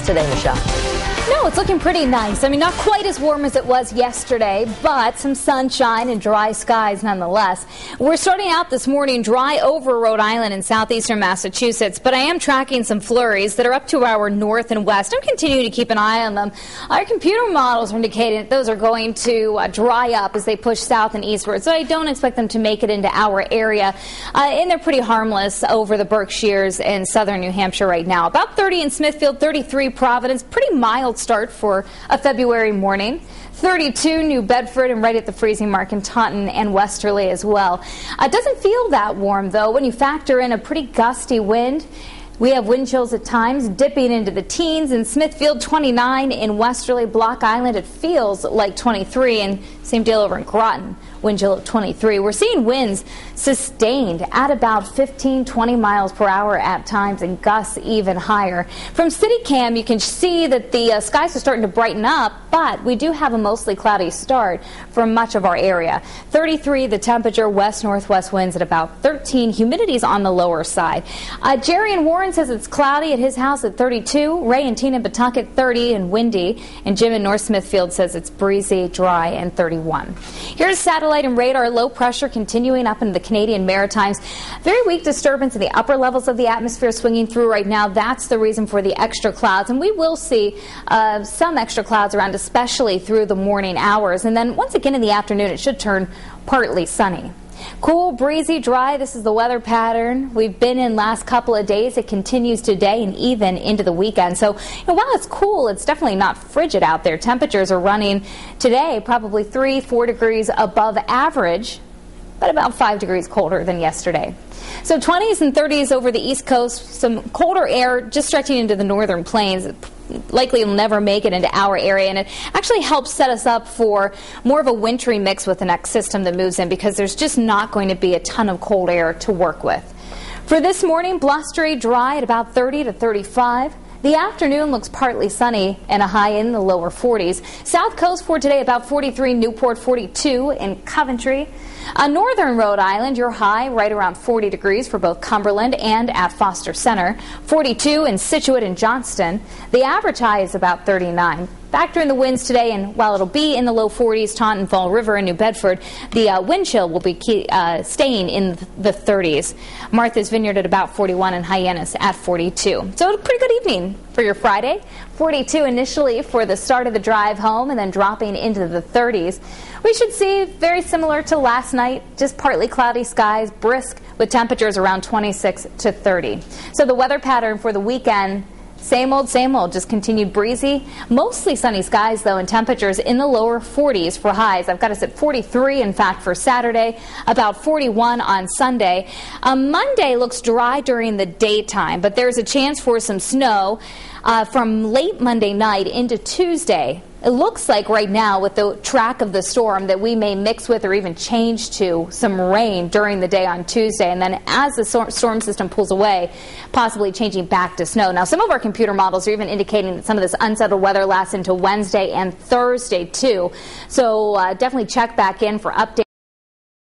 today, Michelle? No, it's looking pretty nice. I mean, not quite as warm as it was yesterday, but some sunshine and dry skies nonetheless. We're starting out this morning dry over Rhode Island and southeastern Massachusetts, but I am tracking some flurries that are up to our north and west. I'm continuing to keep an eye on them. Our computer models are indicating that those are going to dry up as they push south and eastward, so I don't expect them to make it into our area. And they're pretty harmless over the Berkshires and southern New Hampshire right now. About 30 in Smithfield, 33 Providence, pretty mild start for a February morning. 32 New Bedford, and right at the freezing mark in Taunton and Westerly as well. It doesn't feel that warm though when you factor in a pretty gusty wind. We have wind chills at times dipping into the teens. In Smithfield, 29. In Westerly, Block Island, it feels like 23. And same deal over in Groton, wind chill of 23. We're seeing winds sustained at about 15, 20 miles per hour at times, and gusts even higher. From CityCam, you can see that the skies are starting to brighten up, but we do have a mostly cloudy start for much of our area. 33 the temperature, west-northwest winds at about 13. Humidity's on the lower side. Jerry and Warren says it's cloudy at his house at 32. Ray and Tina in Pawtucket, 30 and windy. And Jim in North Smithfield says it's breezy, dry, and 31. Here's satellite and radar low pressure continuing up into the Canadian Maritimes. Very weak disturbance in the upper levels of the atmosphere swinging through right now. That's the reason for the extra clouds. And we will see some extra clouds around, especially through the morning hours. And then once again in the afternoon, it should turn partly sunny. Cool, breezy, dry. This is the weather pattern we've been in last couple of days. It continues today and even into the weekend. So while it's cool, it's definitely not frigid out there. Temperatures are running today probably 3-4 degrees above average, but about 5 degrees colder than yesterday. So 20s and 30s over the East Coast, some colder air just stretching into the northern plains. Likely will never make it into our area, and it actually helps set us up for more of a wintry mix with the next system that moves in, because there's just not going to be a ton of cold air to work with. For this morning, blustery, dry at about 30 to 35. The afternoon looks partly sunny and a high in the lower 40s. South Coast for today about 43, Newport 42, in Coventry. Northern Rhode Island, your high right around 40 degrees for both Cumberland and at Foster Center. 42 in Scituate and Johnston. The average high is about 39. Factor in the winds today, and while it'll be in the low 40s, Taunton, Fall River, and New Bedford, the wind chill will be staying in the 30s. Martha's Vineyard at about 41 and Hyannis at 42. So a pretty good evening for your Friday. 42 initially for the start of the drive home, and then dropping into the 30s. We should see very similar to last night, just partly cloudy skies, brisk with temperatures around 26 to 30. So the weather pattern for the weekend, same old, just continued breezy. Mostly sunny skies, though, and temperatures in the lower 40s for highs. I've got us at 43, in fact, for Saturday, about 41 on Sunday. Monday looks dry during the daytime, but there's a chance for some snow from late Monday night into Tuesday. It looks like right now, with the track of the storm, that we may mix with or even change to some rain during the day on Tuesday. And then as the storm system pulls away, possibly changing back to snow. Now, some of our computer models are even indicating that some of this unsettled weather lasts into Wednesday and Thursday, too. So definitely check back in for updates.